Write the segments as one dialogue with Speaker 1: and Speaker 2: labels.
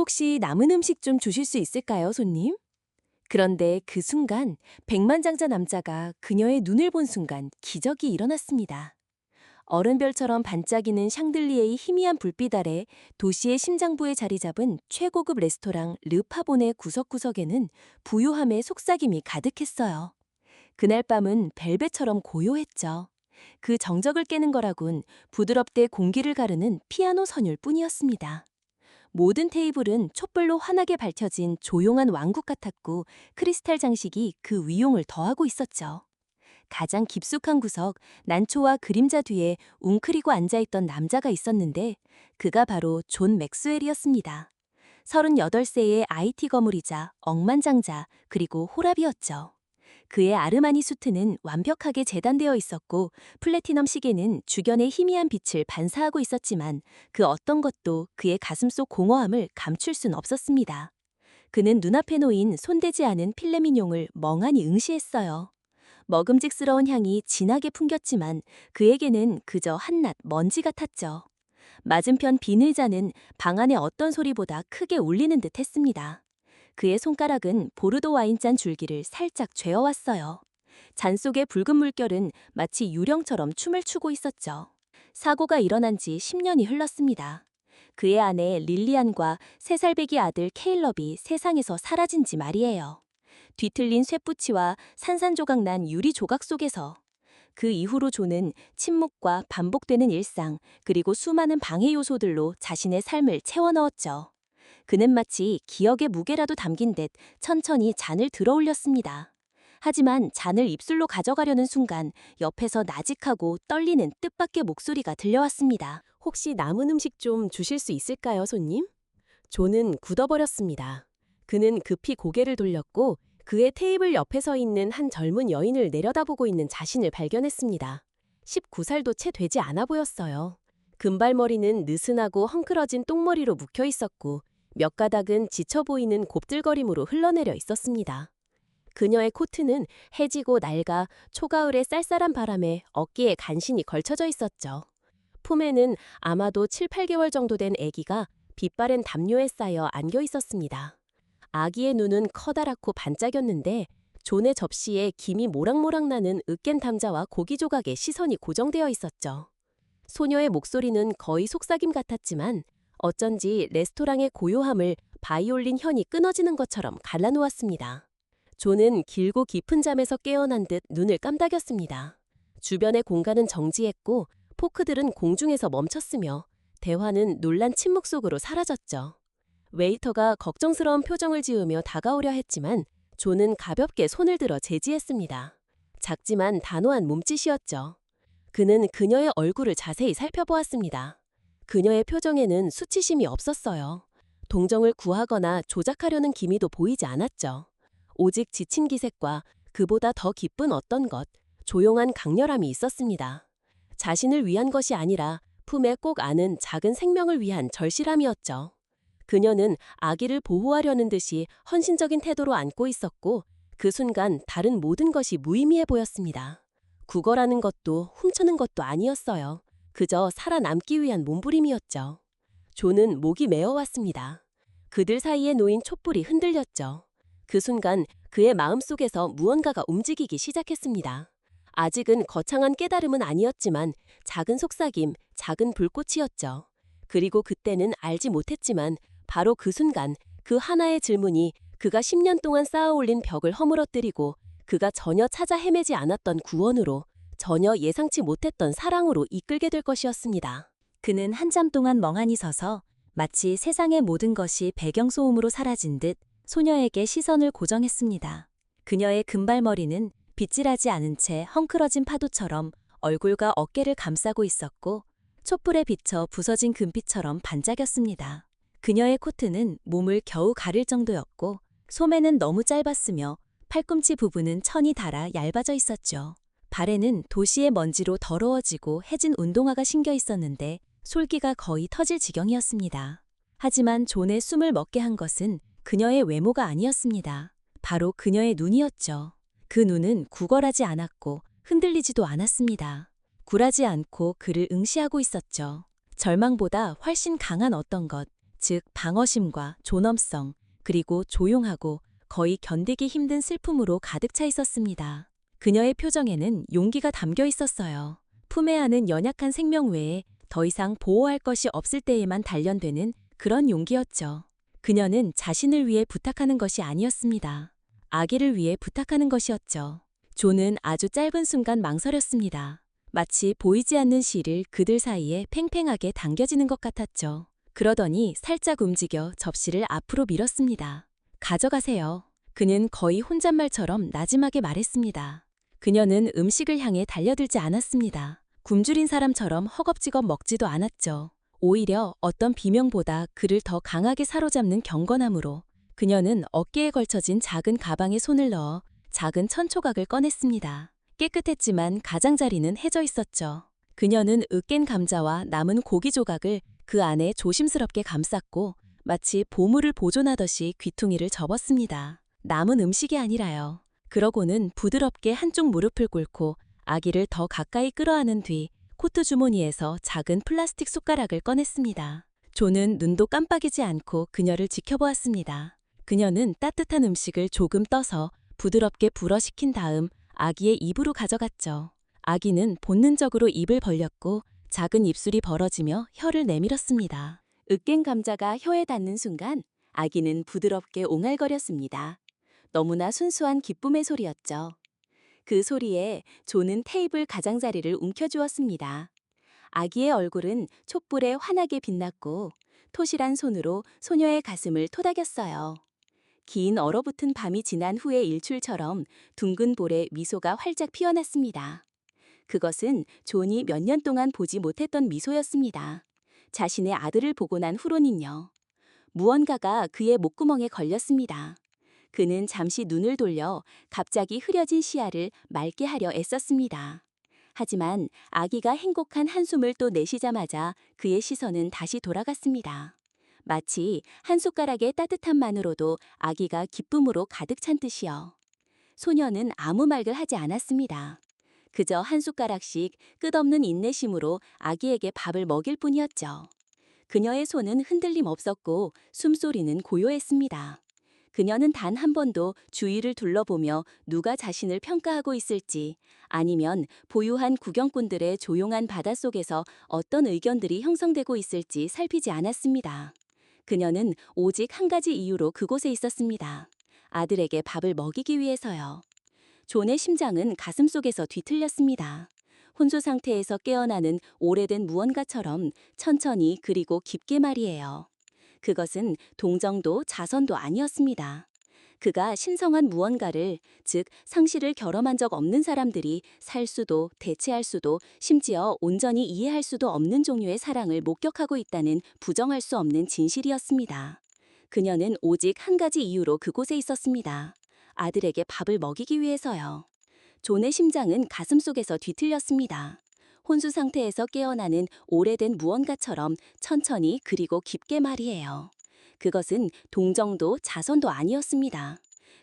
Speaker 1: 혹시 남은 음식 좀 주실 수 있을까요, 손님? 그런데 그 순간 백만장자 남자가 그녀의 눈을 본 순간 기적이 일어났습니다. 어른별처럼 반짝이는 샹들리에의 희미한 불빛 아래 도시의 심장부에 자리 잡은 최고급 레스토랑 르파본의 구석구석에는 부유함의 속삭임이 가득했어요. 그날 밤은 벨벳처럼 고요했죠. 그 정적을 깨는 거라곤 부드럽게 공기를 가르는 피아노 선율 뿐이었습니다. 모든 테이블은 촛불로 환하게 밝혀진 조용한 왕국 같았고 크리스탈 장식이 그 위용을 더하고 있었죠. 가장 깊숙한 구석, 난초와 그림자 뒤에 웅크리고 앉아있던 남자가 있었는데 그가 바로 존 맥스웰이었습니다. 38세의 IT 거물이자 억만장자 그리고 호랍이었죠. 그의 아르마니 수트는 완벽하게 재단되어 있었고 플래티넘 시계는 주변의 희미한 빛을 반사하고 있었지만 그 어떤 것도 그의 가슴 속 공허함을 감출 순 없었습니다. 그는 눈앞에 놓인 손대지 않은 필레미뇽을 멍하니 응시했어요. 먹음직스러운 향이 진하게 풍겼지만 그에게는 그저 한낱 먼지 같았죠. 맞은편 빈 의자는 방 안의 어떤 소리보다 크게 울리는 듯 했습니다. 그의 손가락은 보르도 와인잔 줄기를 살짝 죄어왔어요. 잔 속의 붉은 물결은 마치 유령처럼 춤을 추고 있었죠. 사고가 일어난 지 10년이 흘렀습니다. 그의 아내 릴리안과 3살배기 아들 케일럽이 세상에서 사라진 지 말이에요. 뒤틀린 쇠붙이와 산산조각난 유리 조각 속에서. 그 이후로 존은 침묵과 반복되는 일상, 그리고 수많은 방해 요소들로 자신의 삶을 채워넣었죠. 그는 마치 기억의 무게라도 담긴 듯 천천히 잔을 들어 올렸습니다. 하지만 잔을 입술로 가져가려는 순간 옆에서 나직하고 떨리는 뜻밖의 목소리가 들려왔습니다. 혹시 남은 음식 좀 주실 수 있을까요, 손님? 존은 굳어버렸습니다. 그는 급히 고개를 돌렸고 그의 테이블 옆에 서 있는 한 젊은 여인을 내려다보고 있는 자신을 발견했습니다. 19살도 채 되지 않아 보였어요. 금발머리는 느슨하고 헝클어진 똥머리로 묵혀 있었고 몇 가닥은 지쳐 보이는 곱들거림으로 흘러내려 있었습니다. 그녀의 코트는 해지고 낡아 초가을의 쌀쌀한 바람에 어깨에 간신히 걸쳐져 있었죠. 품에는 아마도 7, 8개월 정도 된 아기가 빛바랜 담요에 쌓여 안겨 있었습니다. 아기의 눈은 커다랗고 반짝였는데 존의 접시에 김이 모락모락 나는 으깬 감자와 고기 조각에 시선이 고정되어 있었죠. 소녀의 목소리는 거의 속삭임 같았지만 어쩐지 레스토랑의 고요함을 바이올린 현이 끊어지는 것처럼 갈라놓았습니다. 존은 길고 깊은 잠에서 깨어난 듯 눈을 깜닥였습니다. 주변의 공간은 정지했고 포크들은 공중에서 멈췄으며 대화는 놀란 침묵 속으로 사라졌죠. 웨이터가 걱정스러운 표정을 지으며 다가오려 했지만 존은 가볍게 손을 들어 제지했습니다. 작지만 단호한 몸짓이었죠. 그는 그녀의 얼굴을 자세히 살펴보았습니다. 그녀의 표정에는 수치심이 없었어요. 동정을 구하거나 조작하려는 기미도 보이지 않았죠. 오직 지친 기색과 그보다 더 깊은 어떤 것, 조용한 강렬함이 있었습니다. 자신을 위한 것이 아니라 품에 꼭 안은 작은 생명을 위한 절실함이었죠. 그녀는 아기를 보호하려는 듯이 헌신적인 태도로 안고 있었고 그 순간 다른 모든 것이 무의미해 보였습니다. 구걸하는 것도 훔쳐는 것도 아니었어요. 그저 살아남기 위한 몸부림이었죠. 존은 목이 메어왔습니다. 그들 사이에 놓인 촛불이 흔들렸죠. 그 순간 그의 마음속에서 무언가가 움직이기 시작했습니다. 아직은 거창한 깨달음은 아니었지만 작은 속삭임, 작은 불꽃이었죠. 그리고 그때는 알지 못했지만 바로 그 순간 그 하나의 질문이 그가 10년 동안 쌓아올린 벽을 허물어뜨리고 그가 전혀 찾아 헤매지 않았던 구원으로, 전혀 예상치 못했던 사랑으로 이끌게 될 것이었습니다. 그는 한참 동안 멍하니 서서 마치 세상의 모든 것이 배경소음으로 사라진 듯 소녀에게 시선을 고정했습니다. 그녀의 금발머리는 빗질하지 않은 채 헝클어진 파도처럼 얼굴과 어깨를 감싸고 있었고 촛불에 비쳐 부서진 금빛처럼 반짝였습니다. 그녀의 코트는 몸을 겨우 가릴 정도였고 소매는 너무 짧았으며 팔꿈치 부분은 천이 닳아 얇아져 있었죠. 발에는 도시의 먼지로 더러워지고 해진 운동화가 신겨 있었는데 솔기가 거의 터질 지경이었습니다. 하지만 존의 숨을 먹게 한 것은 그녀의 외모가 아니었습니다. 바로 그녀의 눈이었죠. 그 눈은 구걸하지 않았고 흔들리지도 않았습니다. 굴하지 않고 그를 응시하고 있었죠. 절망보다 훨씬 강한 어떤 것, 즉 방어심과 존엄성, 그리고 조용하고 거의 견디기 힘든 슬픔으로 가득 차 있었습니다. 그녀의 표정에는 용기가 담겨 있었어요. 품에 안은 연약한 생명 외에 더 이상 보호할 것이 없을 때에만 단련되는 그런 용기였죠. 그녀는 자신을 위해 부탁하는 것이 아니었습니다. 아기를 위해 부탁하는 것이었죠. 존은 아주 짧은 순간 망설였습니다. 마치 보이지 않는 실을 그들 사이에 팽팽하게 당겨지는 것 같았죠. 그러더니 살짝 움직여 접시를 앞으로 밀었습니다. 가져가세요. 그는 거의 혼잣말처럼 나지막에 말했습니다. 그녀는 음식을 향해 달려들지 않았습니다. 굶주린 사람처럼 허겁지겁 먹지도 않았죠. 오히려 어떤 비명보다 그를 더 강하게 사로잡는 경건함으로 그녀는 어깨에 걸쳐진 작은 가방에 손을 넣어 작은 천초각을 꺼냈습니다. 깨끗했지만 가장자리는 해져 있었죠. 그녀는 으깬 감자와 남은 고기 조각을 그 안에 조심스럽게 감쌌고 마치 보물을 보존하듯이 귀퉁이를 접었습니다. 남은 음식이 아니라요. 그러고는 부드럽게 한쪽 무릎을 꿇고 아기를 더 가까이 끌어안은 뒤 코트 주머니에서 작은 플라스틱 숟가락을 꺼냈습니다. 존은 눈도 깜빡이지 않고 그녀를 지켜보았습니다. 그녀는 따뜻한 음식을 조금 떠서 부드럽게 불어식힌 다음 아기의 입으로 가져갔죠. 아기는 본능적으로 입을 벌렸고 작은 입술이 벌어지며 혀를 내밀었습니다. 으깬 감자가 혀에 닿는 순간 아기는 부드럽게 옹알거렸습니다. 너무나 순수한 기쁨의 소리였죠. 그 소리에 존은 테이블 가장자리를 움켜쥐었습니다. 아기의 얼굴은 촛불에 환하게 빛났고 토실한 손으로 소녀의 가슴을 토닥였어요. 긴 얼어붙은 밤이 지난 후의 일출처럼 둥근 볼에 미소가 활짝 피어났습니다. 그것은 존이 몇 년 동안 보지 못했던 미소였습니다. 자신의 아들을 보고 난 후로는요. 무언가가 그의 목구멍에 걸렸습니다. 그는 잠시 눈을 돌려 갑자기 흐려진 시야를 맑게 하려 애썼습니다. 하지만 아기가 행복한 한숨을 또 내쉬자마자 그의 시선은 다시 돌아갔습니다. 마치 한 숟가락의 따뜻함만으로도 아기가 기쁨으로 가득 찬 듯이요. 소녀는 아무 말을 하지 않았습니다. 그저 한 숟가락씩 끝없는 인내심으로 아기에게 밥을 먹일 뿐이었죠. 그녀의 손은 흔들림 없었고 숨소리는 고요했습니다. 그녀는 단 한 번도 주위를 둘러보며 누가 자신을 평가하고 있을지 아니면 보유한 구경꾼들의 조용한 바닷속에서 어떤 의견들이 형성되고 있을지 살피지 않았습니다. 그녀는 오직 한 가지 이유로 그곳에 있었습니다. 아들에게 밥을 먹이기 위해서요. 존의 심장은 가슴속에서 뒤틀렸습니다. 혼수 상태에서 깨어나는 오래된 무언가처럼 천천히 그리고 깊게 말이에요. 그것은 동정도 자선도 아니었습니다. 그가 신성한 무언가를, 즉 상실을 경험한 적 없는 사람들이 살 수도 대체할 수도 심지어 온전히 이해할 수도 없는 종류의 사랑을 목격하고 있다는 부정할 수 없는 진실이었습니다. 그녀는 오직 한 가지 이유로 그곳에 있었습니다. 아들에게 밥을 먹이기 위해서요. 존의 심장은 가슴속에서 뒤틀렸습니다. 혼수 상태에서 깨어나는 오래된 무언가처럼 천천히 그리고 깊게 말이에요. 그것은 동정도 자선도 아니었습니다.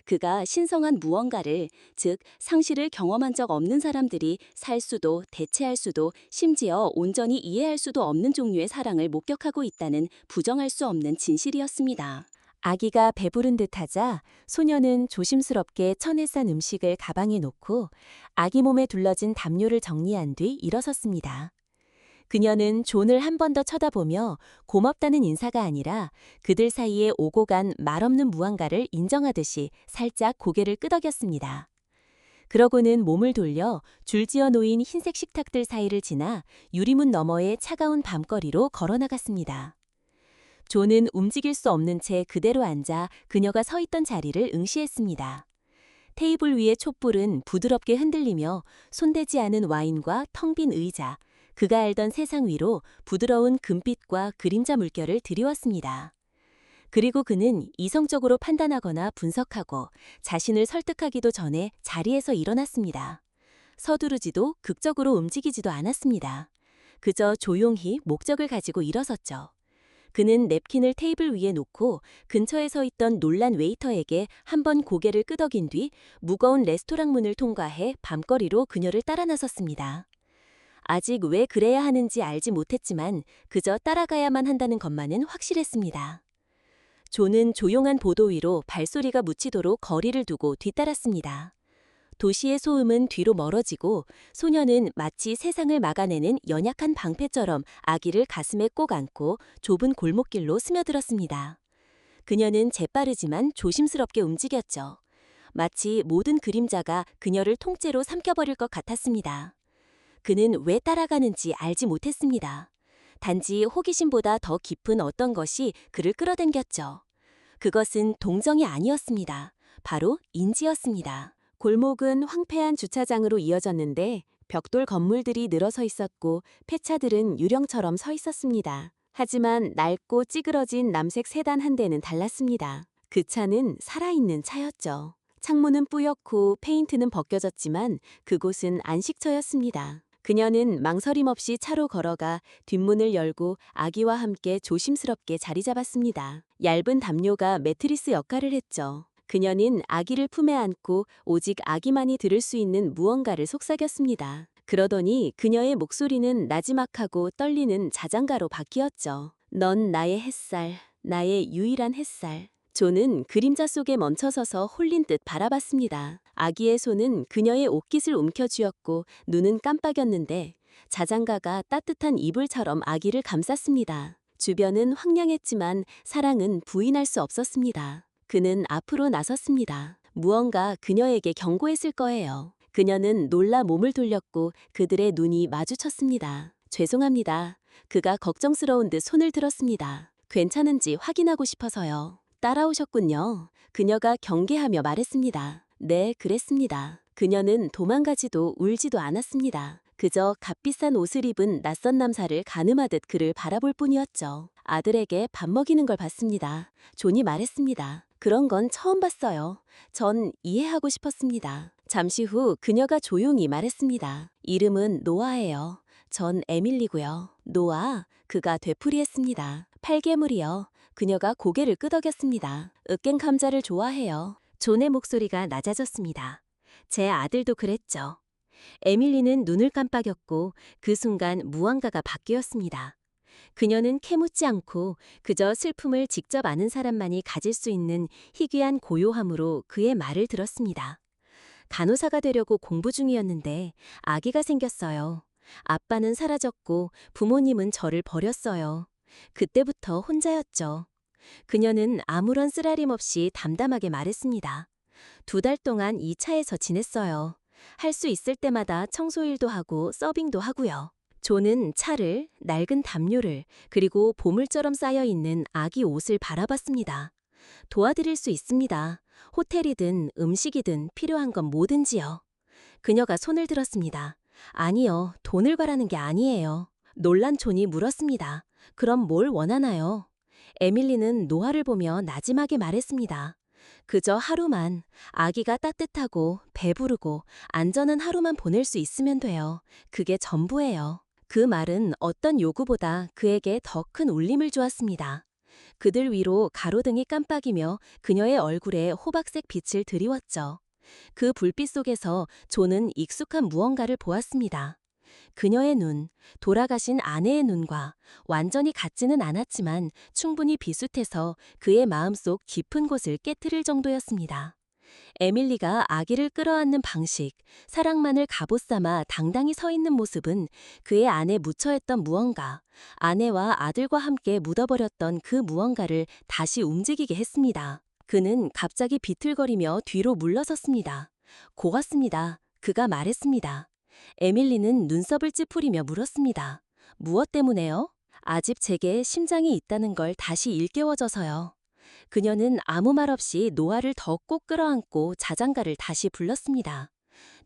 Speaker 1: 그가 신성한 무언가를, 즉 상실을 경험한 적 없는 사람들이 살 수도 대체할 수도 심지어 온전히 이해할 수도 없는 종류의 사랑을 목격하고 있다는 부정할 수 없는 진실이었습니다. 아기가 배부른 듯하자 소녀는 조심스럽게 천에 싼 음식을 가방에 놓고 아기 몸에 둘러진 담요를 정리한 뒤 일어섰습니다. 그녀는 존을 한 번 더 쳐다보며 고맙다는 인사가 아니라 그들 사이에 오고 간 말없는 무언가를 인정하듯이 살짝 고개를 끄덕였습니다. 그러고는 몸을 돌려 줄지어 놓인 흰색 식탁들 사이를 지나 유리문 너머의 차가운 밤거리로 걸어나갔습니다. 존은 움직일 수 없는 채 그대로 앉아 그녀가 서 있던 자리를 응시했습니다. 테이블 위의 촛불은 부드럽게 흔들리며 손대지 않은 와인과 텅 빈 의자, 그가 알던 세상 위로 부드러운 금빛과 그림자 물결을 드리웠습니다. 그리고 그는 이성적으로 판단하거나 분석하고 자신을 설득하기도 전에 자리에서 일어났습니다. 서두르지도 극적으로 움직이지도 않았습니다. 그저 조용히 목적을 가지고 일어섰죠. 그는 냅킨을 테이블 위에 놓고 근처에 서 있던 놀란 웨이터에게 한 번 고개를 끄덕인 뒤 무거운 레스토랑 문을 통과해 밤거리로 그녀를 따라 나섰습니다. 아직 왜 그래야 하는지 알지 못했지만 그저 따라가야만 한다는 것만은 확실했습니다. 조는 조용한 보도 위로 발소리가 묻히도록 거리를 두고 뒤따랐습니다. 도시의 소음은 뒤로 멀어지고 소녀는 마치 세상을 막아내는 연약한 방패처럼 아기를 가슴에 꼭 안고 좁은 골목길로 스며들었습니다. 그녀는 재빠르지만 조심스럽게 움직였죠. 마치 모든 그림자가 그녀를 통째로 삼켜버릴 것 같았습니다. 그는 왜 따라가는지 알지 못했습니다. 단지 호기심보다 더 깊은 어떤 것이 그를 끌어당겼죠. 그것은 동정이 아니었습니다. 바로 인지였습니다. 골목은 황폐한 주차장으로 이어졌는데 벽돌 건물들이 늘어서 있었고 폐차들은 유령처럼 서 있었습니다. 하지만 낡고 찌그러진 남색 세단 한 대는 달랐습니다. 그 차는 살아있는 차였죠. 창문은 뿌옇고 페인트는 벗겨졌지만 그곳은 안식처였습니다. 그녀는 망설임 없이 차로 걸어가 뒷문을 열고 아기와 함께 조심스럽게 자리 잡았습니다. 얇은 담요가 매트리스 역할을 했죠. 그녀는 아기를 품에 안고 오직 아기만이 들을 수 있는 무언가를 속삭였습니다. 그러더니 그녀의 목소리는 나지막하고 떨리는 자장가로 바뀌었죠. 넌 나의 햇살, 나의 유일한 햇살. 조는 그림자 속에 멈춰서서 홀린 듯 바라봤습니다. 아기의 손은 그녀의 옷깃을 움켜쥐었고 눈은 깜빡였는데 자장가가 따뜻한 이불처럼 아기를 감쌌습니다. 주변은 황량했지만 사랑은 부인할 수 없었습니다. 그는 앞으로 나섰습니다. 무언가 그녀에게 경고했을 거예요. 그녀는 놀라 몸을 돌렸고 그들의 눈이 마주쳤습니다. 죄송합니다. 그가 걱정스러운 듯 손을 들었습니다. 괜찮은지 확인하고 싶어서요. 따라오셨군요. 그녀가 경계하며 말했습니다. 네, 그랬습니다. 그녀는 도망가지도 울지도 않았습니다. 그저 값비싼 옷을 입은 낯선 남사를 가늠하듯 그를 바라볼 뿐이었죠. 아들에게 밥 먹이는 걸 봤습니다. 존이 말했습니다. 그런 건 처음 봤어요. 전 이해하고 싶었습니다. 잠시 후 그녀가 조용히 말했습니다. 이름은 노아예요. 전 에밀리고요. 노아, 그가 되풀이했습니다. 팔개물이요. 그녀가 고개를 끄덕였습니다. 으깬 감자를 좋아해요. 존의 목소리가 낮아졌습니다. 제 아들도 그랬죠. 에밀리는 눈을 깜빡였고 그 순간 무언가가 바뀌었습니다. 그녀는 캐묻지 않고 그저 슬픔을 직접 아는 사람만이 가질 수 있는 희귀한 고요함으로 그의 말을 들었습니다. 간호사가 되려고 공부 중이었는데 아기가 생겼어요. 아빠는 사라졌고 부모님은 저를 버렸어요. 그때부터 혼자였죠. 그녀는 아무런 쓰라림 없이 담담하게 말했습니다. 2달 동안 이 차에서 지냈어요. 할 수 있을 때마다 청소일도 하고 서빙도 하고요. 조는 차를, 낡은 담요를, 그리고 보물처럼 쌓여있는 아기 옷을 바라봤습니다. 도와드릴 수 있습니다. 호텔이든 음식이든 필요한 건 뭐든지요. 그녀가 손을 들었습니다. 아니요, 돈을 바라는 게 아니에요. 놀란 존이 물었습니다. 그럼 뭘 원하나요? 에밀리는 노아를 보며 나지막에 말했습니다. 그저 하루만, 아기가 따뜻하고 배부르고 안전한 하루만 보낼 수 있으면 돼요. 그게 전부예요. 그 말은 어떤 요구보다 그에게 더 큰 울림을 주었습니다. 그들 위로 가로등이 깜빡이며 그녀의 얼굴에 호박색 빛을 드리웠죠. 그 불빛 속에서 존은 익숙한 무언가를 보았습니다. 그녀의 눈, 돌아가신 아내의 눈과 완전히 같지는 않았지만 충분히 비슷해서 그의 마음속 깊은 곳을 깨트릴 정도였습니다. 에밀리가 아기를 끌어안는 방식, 사랑만을 갑옷 삼아 당당히 서 있는 모습은 그의 안에 묻혀있던 무언가, 아내와 아들과 함께 묻어버렸던 그 무언가를 다시 움직이게 했습니다. 그는 갑자기 비틀거리며 뒤로 물러섰습니다. 고맙습니다. 그가 말했습니다. 에밀리는 눈썹을 찌푸리며 물었습니다. 무엇 때문에요? 아집 제게 심장이 있다는 걸 다시 일깨워져서요. 그녀는 아무 말 없이 노아를 더 꼭 끌어안고 자장가를 다시 불렀습니다.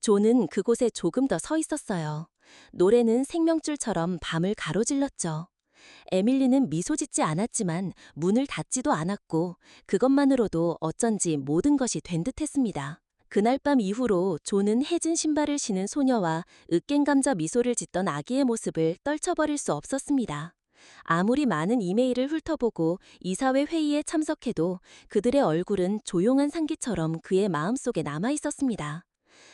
Speaker 1: 조는 그곳에 조금 더 서 있었어요. 노래는 생명줄처럼 밤을 가로질렀죠. 에밀리는 미소 짓지 않았지만 문을 닫지도 않았고 그것만으로도 어쩐지 모든 것이 된 듯했습니다. 그날 밤 이후로 조는 해진 신발을 신은 소녀와 으깬 감자 미소를 짓던 아기의 모습을 떨쳐버릴 수 없었습니다. 아무리 많은 이메일을 훑어보고 이사회 회의에 참석해도 그들의 얼굴은 조용한 상기처럼 그의 마음속에 남아있었습니다.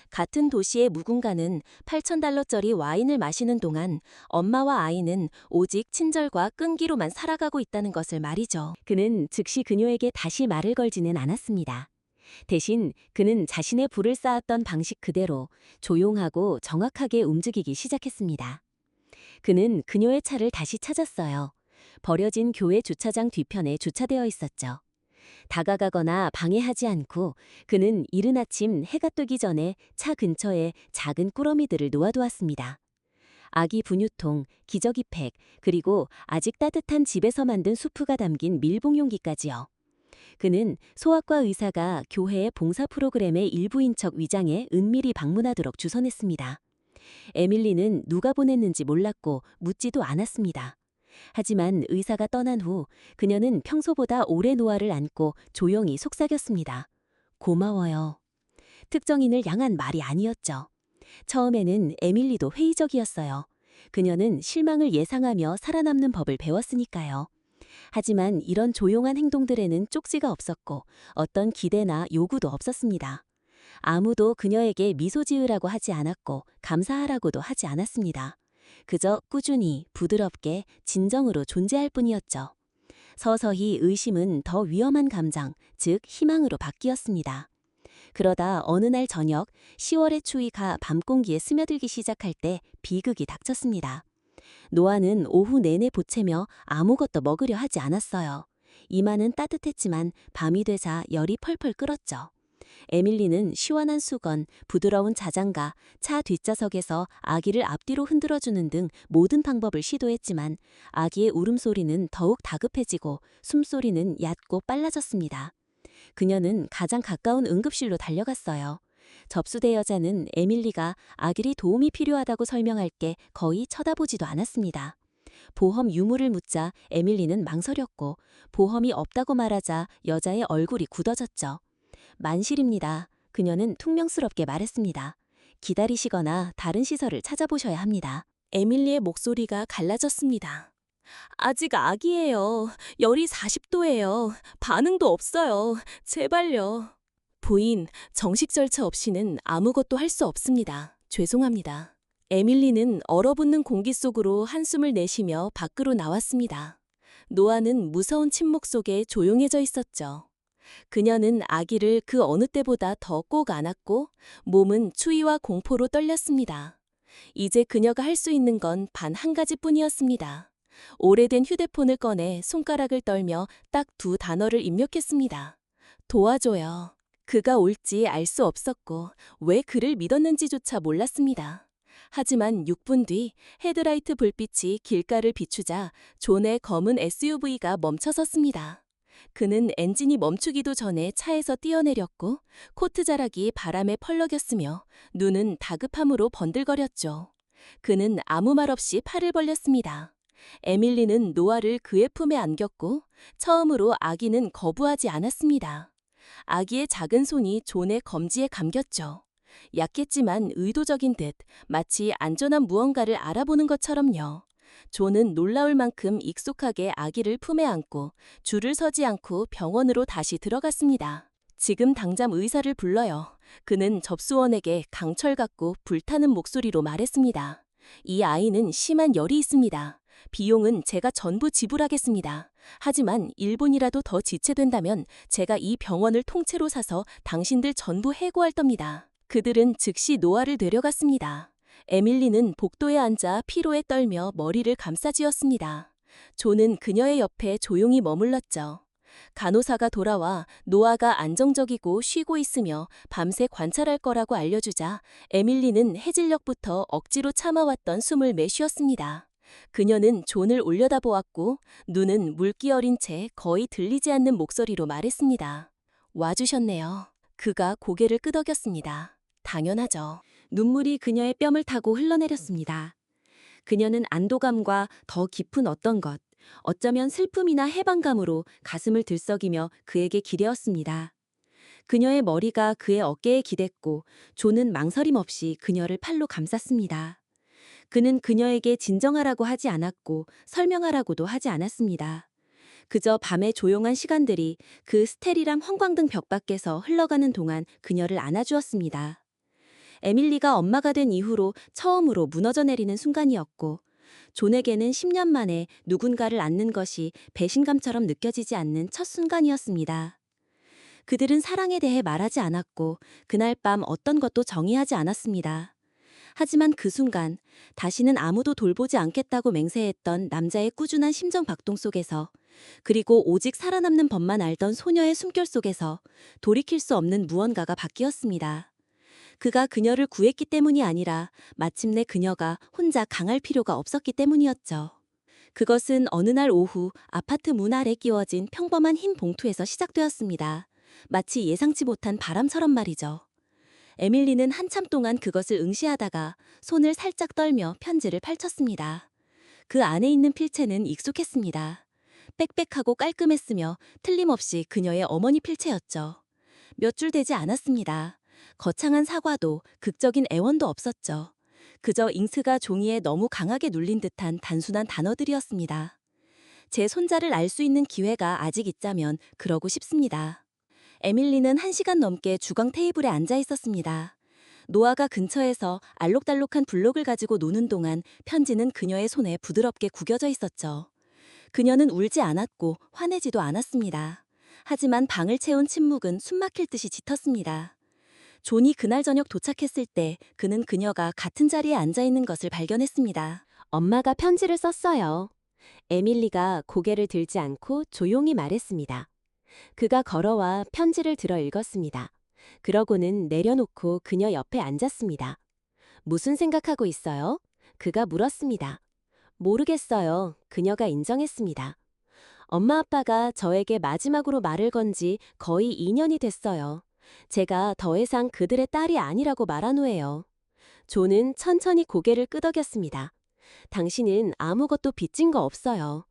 Speaker 1: 같은 도시의 무군가는 $8,000짜리 와인을 마시는 동안 엄마와 아이는 오직 친절과 끈기로만 살아가고 있다는 것을 말이죠. 그는 즉시 그녀에게 다시 말을 걸지는 않았습니다. 대신 그는 자신의 부를 쌓았던 방식 그대로 조용하고 정확하게 움직이기 시작했습니다. 그는 그녀의 차를 다시 찾았어요. 버려진 교회 주차장 뒤편에 주차되어 있었죠. 다가가거나 방해하지 않고 그는 이른 아침 해가 뜨기 전에 차 근처에 작은 꾸러미들을 놓아두었습니다. 아기 분유통, 기저귀 팩, 그리고 아직 따뜻한 집에서 만든 수프가 담긴 밀봉용기까지요. 그는 소아과 의사가 교회의 봉사 프로그램의 일부인 척 위장해 은밀히 방문하도록 주선했습니다. 에밀리는 누가 보냈는지 몰랐고 묻지도 않았습니다. 하지만 의사가 떠난 후 그녀는 평소보다 오래 노화를 안고 조용히 속삭였습니다. 고마워요. 특정인을 향한 말이 아니었죠. 처음에는 에밀리도 회의적이었어요. 그녀는 실망을 예상하며 살아남는 법을 배웠으니까요. 하지만 이런 조용한 행동들에는 쪽지가 없었고 어떤 기대나 요구도 없었습니다. 아무도 그녀에게 미소 지으라고 하지 않았고 감사하라고도 하지 않았습니다. 그저 꾸준히 부드럽게 진정으로 존재할 뿐이었죠. 서서히 의심은 더 위험한 감정, 즉 희망으로 바뀌었습니다. 그러다 어느 날 저녁 10월의 추위가 밤 공기에 스며들기 시작할 때 비극이 닥쳤습니다. 노아는 오후 내내 보채며 아무것도 먹으려 하지 않았어요. 이마는 따뜻했지만 밤이 되자 열이 펄펄 끓었죠. 에밀리는 시원한 수건, 부드러운 자장가, 차 뒷좌석에서 아기를 앞뒤로 흔들어주는 등 모든 방법을 시도했지만 아기의 울음소리는 더욱 다급해지고 숨소리는 얕고 빨라졌습니다. 그녀는 가장 가까운 응급실로 달려갔어요. 접수대 여자는 에밀리가 아기리 도움이 필요하다고 설명할 게 거의 쳐다보지도 않았습니다. 보험 유무를 묻자 에밀리는 망설였고 보험이 없다고 말하자 여자의 얼굴이 굳어졌죠. 만실입니다. 그녀는 퉁명스럽게 말했습니다. 기다리시거나 다른 시설을 찾아보셔야 합니다. 에밀리의 목소리가 갈라졌습니다. 아직 아기예요. 열이 40도예요. 반응도 없어요. 제발요. 부인, 정식 절차 없이는 아무것도 할 수 없습니다. 죄송합니다. 에밀리는 얼어붙는 공기 속으로 한숨을 내쉬며 밖으로 나왔습니다. 노아는 무서운 침묵 속에 조용해져 있었죠. 그녀는 아기를 그 어느 때보다 더 꼭 안았고 몸은 추위와 공포로 떨렸습니다. 이제 그녀가 할 수 있는 건 단 한 가지뿐이었습니다. 오래된 휴대폰을 꺼내 손가락을 떨며 딱 두 단어를 입력했습니다. 도와줘요. 그가 올지 알 수 없었고 왜 그를 믿었는지조차 몰랐습니다. 하지만 6분 뒤 헤드라이트 불빛이 길가를 비추자 존의 검은 SUV가 멈춰섰습니다. 그는 엔진이 멈추기도 전에 차에서 뛰어내렸고 코트 자락이 바람에 펄럭였으며 눈은 다급함으로 번들거렸죠. 그는 아무 말 없이 팔을 벌렸습니다. 에밀리는 노아를 그의 품에 안겼고 처음으로 아기는 거부하지 않았습니다. 아기의 작은 손이 존의 검지에 감겼죠. 약했지만 의도적인 듯 마치 안전한 무언가를 알아보는 것처럼요. 존은 놀라울 만큼 익숙하게 아기를 품에 안고 줄을 서지 않고 병원으로 다시 들어갔습니다. 지금 당장 의사를 불러요. 그는 접수원에게 강철 같고 불타는 목소리로 말했습니다. 이 아이는 심한 열이 있습니다. 비용은 제가 전부 지불하겠습니다. 하지만 1분이라도 더 지체된다면 제가 이 병원을 통째로 사서 당신들 전부 해고할 겁니다. 그들은 즉시 노아를 데려갔습니다. 에밀리는 복도에 앉아 피로에 떨며 머리를 감싸쥐었습니다. 존은 그녀의 옆에 조용히 머물렀죠. 간호사가 돌아와 노아가 안정적이고 쉬고 있으며 밤새 관찰할 거라고 알려주자 에밀리는 해질녘부터 억지로 참아왔던 숨을 내쉬었습니다. 그녀는 존을 올려다보았고 눈은 물기 어린 채 거의 들리지 않는 목소리로 말했습니다. 와주셨네요. 그가 고개를 끄덕였습니다. 당연하죠. 눈물이 그녀의 뺨을 타고 흘러내렸습니다. 그녀는 안도감과 더 깊은 어떤 것, 어쩌면 슬픔이나 해방감으로 가슴을 들썩이며 그에게 기대었습니다. 그녀의 머리가 그의 어깨에 기댔고 존은 망설임 없이 그녀를 팔로 감쌌습니다. 그는 그녀에게 진정하라고 하지 않았고 설명하라고도 하지 않았습니다. 그저 밤의 조용한 시간들이 그 스테릴한 형광등 벽 밖에서 흘러가는 동안 그녀를 안아주었습니다.
Speaker 2: 에밀리가 엄마가 된 이후로 처음으로 무너져 내리는 순간이었고, 존에게는 10년 만에 누군가를 안는 것이 배신감처럼 느껴지지 않는 첫 순간이었습니다. 그들은 사랑에 대해 말하지 않았고, 그날 밤 어떤 것도 정의하지 않았습니다. 하지만 그 순간 다시는 아무도 돌보지 않겠다고 맹세했던 남자의 꾸준한 심정 박동 속에서, 그리고 오직 살아남는 법만 알던 소녀의 숨결 속에서 돌이킬 수 없는 무언가가 바뀌었습니다. 그가 그녀를 구했기 때문이 아니라 마침내 그녀가 혼자 강할 필요가 없었기 때문이었죠. 그것은 어느 날 오후 아파트 문 아래 끼워진 평범한 흰 봉투에서 시작되었습니다. 마치 예상치 못한 바람처럼 말이죠. 에밀리는 한참 동안 그것을 응시하다가 손을 살짝 떨며 편지를 펼쳤습니다. 그 안에 있는 필체는 익숙했습니다. 빽빽하고 깔끔했으며 틀림없이 그녀의 어머니 필체였죠. 몇 줄 되지 않았습니다. 거창한 사과도 극적인 애원도 없었죠. 그저 잉크가 종이에 너무 강하게 눌린 듯한 단순한 단어들이었습니다. 제 손자를 알 수 있는 기회가 아직 있자면 그러고 싶습니다. 에밀리는 1시간 넘게 주방 테이블에 앉아 있었습니다. 노아가 근처에서 알록달록한 블록을 가지고 노는 동안 편지는 그녀의 손에 부드럽게 구겨져 있었죠. 그녀는 울지 않았고 화내지도 않았습니다. 하지만 방을 채운 침묵은 숨막힐 듯이 짙었습니다. 존이 그날 저녁 도착했을 때 그는 그녀가 같은 자리에 앉아 있는 것을 발견했습니다.
Speaker 1: 엄마가 편지를 썼어요. 에밀리가 고개를 들지 않고 조용히 말했습니다. 그가 걸어와 편지를 들어 읽었습니다. 그러고는 내려놓고 그녀 옆에 앉았습니다. 무슨 생각하고 있어요? 그가 물었습니다. 모르겠어요. 그녀가 인정했습니다. 엄마 아빠가 저에게 마지막으로 말을 건 지 거의 2년이 됐어요. 제가 더 이상 그들의 딸이 아니라고 말한 후에요. 존은 천천히 고개를 끄덕였습니다. 당신은 아무것도 빚진 거 없어요.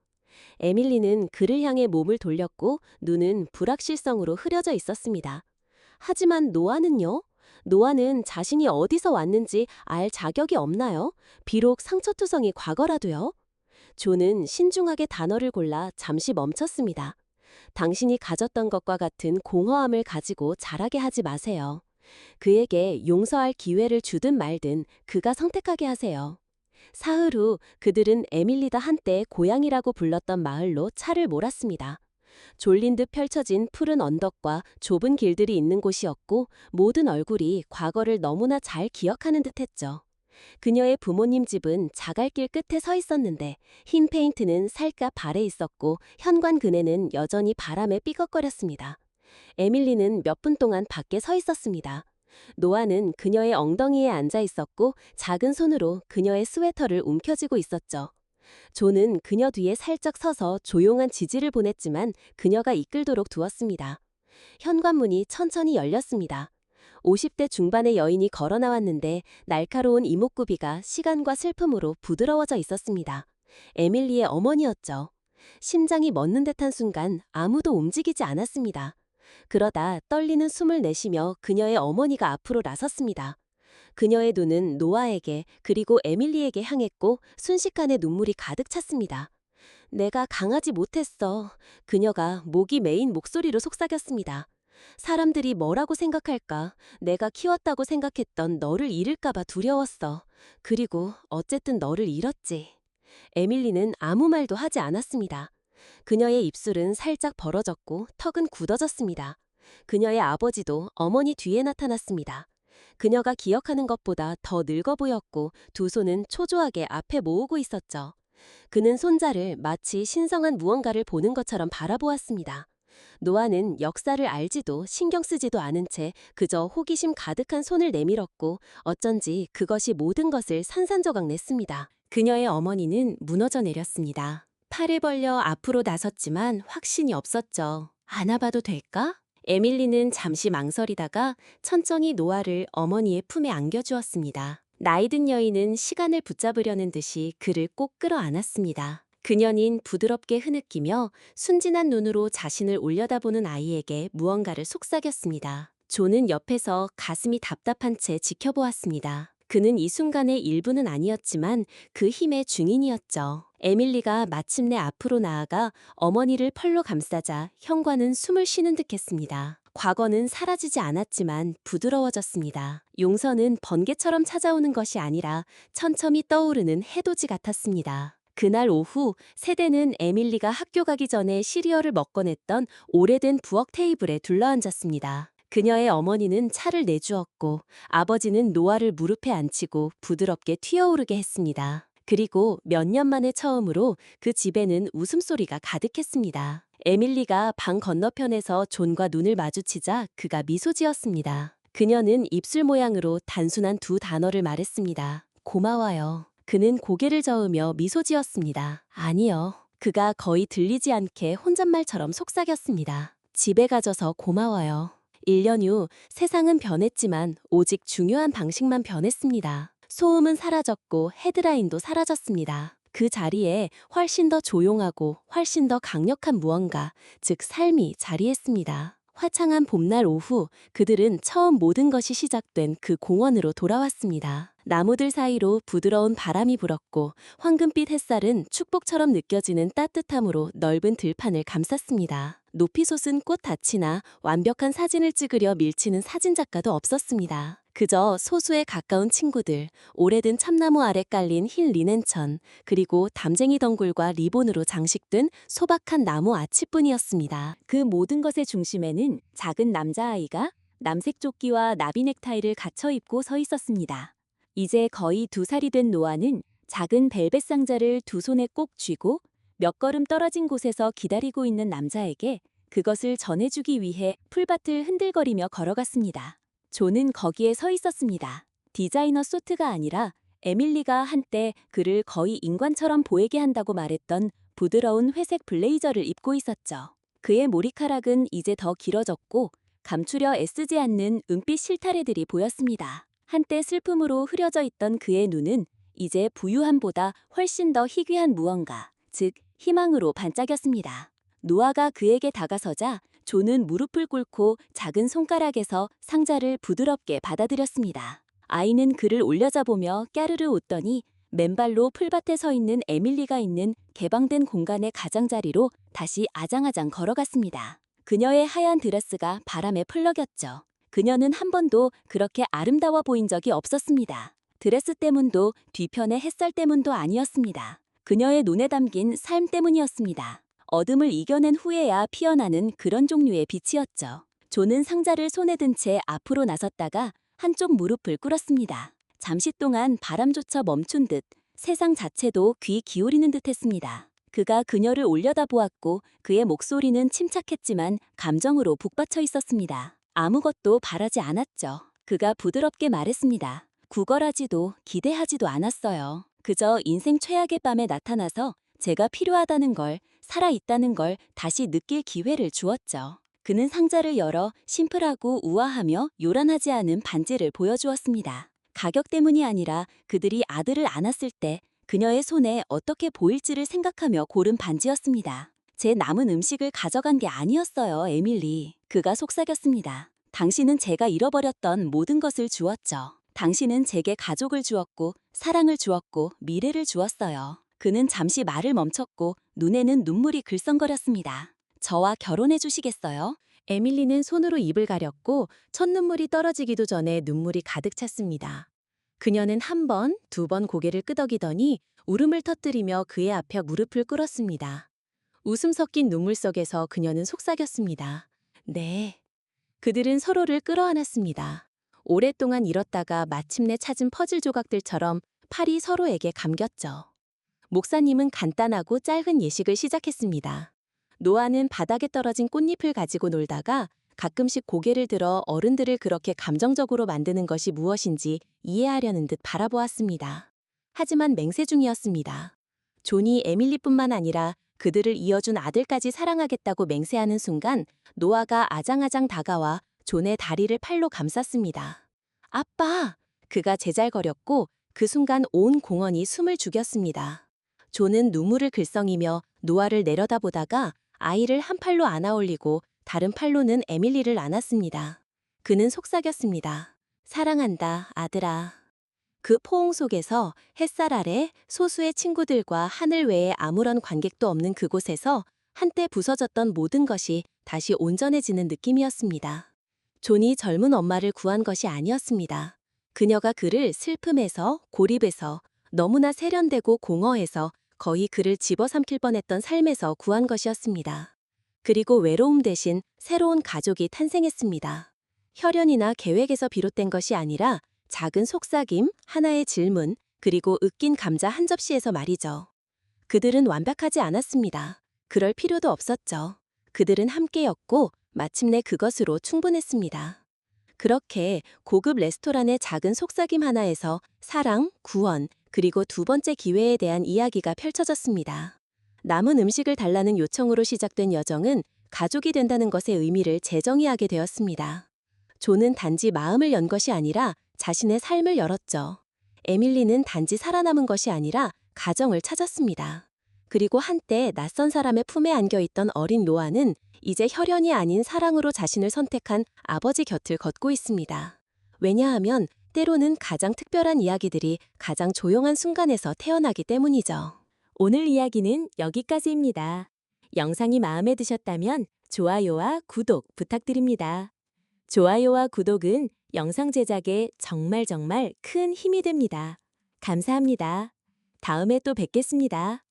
Speaker 1: 에밀리는 그를 향해 몸을 돌렸고 눈은 불확실성으로 흐려져 있었습니다. 하지만 노아는요? 노아는 자신이 어디서 왔는지 알 자격이 없나요? 비록 상처투성이 과거라도요? 존은 신중하게 단어를 골라 잠시 멈췄습니다. 당신이 가졌던 것과 같은 공허함을 가지고 자라게 하지 마세요. 그에게 용서할 기회를 주든 말든 그가 선택하게 하세요. 사흘 후 그들은 에밀리가 한때 고향이라고 불렀던 마을로 차를 몰았습니다. 졸린 듯 펼쳐진 푸른 언덕과 좁은 길들이 있는 곳이었고 모든 얼굴이 과거를 너무나 잘 기억하는 듯했죠. 그녀의 부모님 집은 자갈길 끝에 서 있었는데 흰 페인트는 살갗 발에 있었고 현관 그네는 여전히 바람에 삐걱거렸습니다. 에밀리는 몇 분 동안 밖에 서 있었습니다. 노아는 그녀의 엉덩이에 앉아 있었고 작은 손으로 그녀의 스웨터를 움켜쥐고 있었죠. 존은 그녀 뒤에 살짝 서서 조용한 지지를 보냈지만 그녀가 이끌도록 두었습니다. 현관문이 천천히 열렸습니다. 50대 중반의 여인이 걸어 나왔는데 날카로운 이목구비가 시간과 슬픔으로 부드러워져 있었습니다. 에밀리의 어머니였죠. 심장이 멎는 듯한 순간 아무도 움직이지 않았습니다. 그러다 떨리는 숨을 내쉬며 그녀의 어머니가 앞으로 나섰습니다. 그녀의 눈은 노아에게 그리고 에밀리에게 향했고 순식간에 눈물이 가득 찼습니다. 내가 강하지 못했어. 그녀가 목이 메인 목소리로 속삭였습니다. 사람들이 뭐라고 생각할까? 내가 키웠다고 생각했던 너를 잃을까봐 두려웠어. 그리고 어쨌든 너를 잃었지. 에밀리는 아무 말도 하지 않았습니다. 그녀의 입술은 살짝 벌어졌고 턱은 굳어졌습니다. 그녀의 아버지도 어머니 뒤에 나타났습니다. 그녀가 기억하는 것보다 더 늙어 보였고 두 손은 초조하게 앞에 모으고 있었죠. 그는 손자를 마치 신성한 무언가를 보는 것처럼 바라보았습니다. 노아는 역사를 알지도 신경 쓰지도 않은 채 그저 호기심 가득한 손을 내밀었고 어쩐지 그것이 모든 것을 산산조각 냈습니다. 그녀의 어머니는 무너져 내렸습니다. 팔을 벌려 앞으로 나섰지만 확신이 없었죠. 안아봐도 될까? 에밀리는 잠시 망설이다가 천천히 노아를 어머니의 품에 안겨주었습니다. 나이든 여인은 시간을 붙잡으려는 듯이 그를 꼭 끌어안았습니다. 그녀는 부드럽게 흐느끼며 순진한 눈으로 자신을 올려다보는 아이에게 무언가를 속삭였습니다. 존은 옆에서 가슴이 답답한 채 지켜보았습니다. 그는 이 순간의 일부는 아니었지만 그 힘의 증인이었죠. 에밀리가 마침내 앞으로 나아가 어머니를 펄로 감싸자 현관은 숨을 쉬는 듯했습니다.
Speaker 2: 과거는 사라지지 않았지만 부드러워졌습니다. 용서는 번개처럼 찾아오는 것이 아니라 천천히 떠오르는 해돋이 같았습니다. 그날 오후 세대는 에밀리가 학교 가기 전에 시리얼을 먹곤 했던 오래된 부엌 테이블에 둘러앉았습니다. 그녀의 어머니는 차를 내주었고 아버지는 노아를 무릎에 앉히고 부드럽게 튀어오르게 했습니다. 그리고 몇 년 만에 처음으로 그 집에는 웃음소리가 가득했습니다. 에밀리가 방 건너편에서 존과 눈을 마주치자 그가 미소 지었습니다. 그녀는 입술 모양으로 단순한 두 단어를 말했습니다. 고마워요. 그는 고개를 저으며 미소 지었습니다. 아니요. 그가 거의 들리지 않게 혼잣말처럼 속삭였습니다. 집에 가져서 고마워요. 1년 후 세상은 변했지만 오직 중요한 방식만 변했습니다. 소음은 사라졌고 헤드라인도 사라졌습니다. 그 자리에 훨씬 더 조용하고 훨씬 더 강력한 무언가, 즉 삶이 자리했습니다. 화창한 봄날 오후 그들은 처음 모든 것이 시작된 그 공원으로 돌아왔습니다. 나무들 사이로 부드러운 바람이 불었고 황금빛 햇살은 축복처럼 느껴지는 따뜻함으로 넓은 들판을 감쌌습니다. 높이 솟은 꽃밭이나 완벽한 사진을 찍으려 밀치는 사진작가도 없었습니다. 그저 소수의 가까운 친구들, 오래된 참나무 아래 깔린 흰 리넨천, 그리고 담쟁이 덩굴과 리본으로 장식된 소박한 나무 아치뿐이었습니다. 그 모든 것의 중심에는 작은 남자아이가 남색 조끼와 나비 넥타이를 갖춰 입고 서 있었습니다. 이제 거의 2살이 된 노아는 작은 벨벳 상자를 두 손에 꼭 쥐고 몇 걸음 떨어진 곳에서 기다리고 있는 남자에게 그것을 전해주기 위해 풀밭을 흔들거리며 걸어갔습니다. 존은 거기에 서 있었습니다. 디자이너 소트가 아니라 에밀리가 한때 그를 거의 인간처럼 보이게 한다고 말했던 부드러운 회색 블레이저를 입고 있었죠. 그의 머리카락은 이제 더 길어졌고 감추려 애쓰지 않는 은빛 실타래들이 보였습니다. 한때 슬픔으로 흐려져 있던 그의 눈은 이제 부유함보다 훨씬 더 희귀한 무언가, 즉 희망으로 반짝였습니다. 노아가 그에게 다가서자 존은 무릎을 꿇고 작은 손가락에서 상자를 부드럽게 받아들였습니다. 아이는 그를 올려다보며 까르르 웃더니 맨발로 풀밭에 서 있는 에밀리가 있는 개방된 공간의 가장자리로 다시 아장아장 걸어갔습니다. 그녀의 하얀 드레스가 바람에 풀럭였죠. 그녀는 한 번도 그렇게 아름다워 보인 적이 없었습니다. 드레스 때문도 뒤편의 햇살 때문도 아니었습니다. 그녀의 눈에 담긴 삶 때문이었습니다. 어둠을 이겨낸 후에야 피어나는 그런 종류의 빛이었죠. 존은 상자를 손에 든 채 앞으로 나섰다가 한쪽 무릎을 꿇었습니다. 잠시 동안 바람조차 멈춘 듯 세상 자체도 귀 기울이는 듯 했습니다. 그가 그녀를 올려다보았고 그의 목소리는 침착했지만 감정으로 북받쳐 있었습니다. 아무것도 바라지 않았죠. 그가 부드럽게 말했습니다. 구걸하지도 기대하지도 않았어요. 그저 인생 최악의 밤에 나타나서 제가 필요하다는 걸, 살아있다는 걸 다시 느낄 기회를 주었죠. 그는 상자를 열어 심플하고 우아하며 요란하지 않은 반지를 보여주었습니다. 가격 때문이 아니라 그들이 아들을 안았을 때 그녀의 손에 어떻게 보일지를 생각하며 고른 반지였습니다. 제 남은 음식을 가져간 게 아니었어요, 에밀리. 그가 속삭였습니다. 당신은 제가 잃어버렸던 모든 것을 주었죠. 당신은 제게 가족을 주었고 사랑을 주었고 미래를 주었어요. 그는 잠시 말을 멈췄고 눈에는 눈물이 글썽거렸습니다. 저와 결혼해 주시겠어요? 에밀리는 손으로 입을 가렸고 첫눈물이 떨어지기도 전에 눈물이 가득 찼습니다. 그녀는 한 번, 두 번 고개를 끄덕이더니 울음을 터뜨리며 그의 앞에 무릎을 꿇었습니다. 웃음 섞인 눈물 속에서 그녀는 속삭였습니다. 네. 그들은 서로를 끌어안았습니다. 오랫동안 잃었다가 마침내 찾은 퍼즐 조각들처럼 팔이 서로에게 감겼죠. 목사님은 간단하고 짧은 예식을 시작했습니다. 노아는 바닥에 떨어진 꽃잎을 가지고 놀다가 가끔씩 고개를 들어 어른들을 그렇게 감정적으로 만드는 것이 무엇인지 이해하려는 듯 바라보았습니다. 하지만 맹세 중이었습니다. 존이 에밀리뿐만 아니라 그들을 이어준 아들까지 사랑하겠다고 맹세하는 순간 노아가 아장아장 다가와 존의 다리를 팔로 감쌌습니다. 아빠! 그가 제잘거렸고 그 순간 온 공원이 숨을 죽였습니다. 존은 눈물을 글썽이며 노아를 내려다보다가 아이를 한 팔로 안아 올리고 다른 팔로는 에밀리를 안았습니다. 그는 속삭였습니다. 사랑한다, 아들아. 그 포옹 속에서 햇살 아래 소수의 친구들과 하늘 외에 아무런 관객도 없는 그곳에서 한때 부서졌던 모든 것이 다시 온전해지는 느낌이었습니다. 존이 젊은 엄마를 구한 것이 아니었습니다. 그녀가 그를 슬픔에서, 고립에서, 너무나 세련되고 공허해서 거의 그를 집어삼킬 뻔했던 삶에서 구한 것이었습니다. 그리고 외로움 대신 새로운 가족이 탄생했습니다. 혈연이나 계획에서 비롯된 것이 아니라 작은 속삭임, 하나의 질문, 그리고 으깬 감자 한 접시에서 말이죠. 그들은 완벽하지 않았습니다. 그럴 필요도 없었죠. 그들은 함께였고 마침내 그것으로 충분했습니다. 그렇게 고급 레스토랑의 작은 속삭임 하나에서 사랑, 구원, 그리고 두 번째 기회에 대한 이야기가 펼쳐졌습니다. 남은 음식을 달라는 요청으로 시작된 여정은 가족이 된다는 것의 의미를 재정의하게 되었습니다. 존은 단지 마음을 연 것이 아니라 자신의 삶을 열었죠. 에밀리는 단지 살아남은 것이 아니라 가정을 찾았습니다. 그리고 한때 낯선 사람의 품에 안겨있던 어린 노아는 이제 혈연이 아닌 사랑으로 자신을 선택한 아버지 곁을 걷고 있습니다. 왜냐하면 때로는 가장 특별한 이야기들이 가장 조용한 순간에서 태어나기 때문이죠. 오늘 이야기는 여기까지입니다. 영상이 마음에 드셨다면 좋아요와 구독 부탁드립니다. 좋아요와 구독은 영상 제작에 정말 큰 힘이 됩니다. 감사합니다. 다음에 또 뵙겠습니다.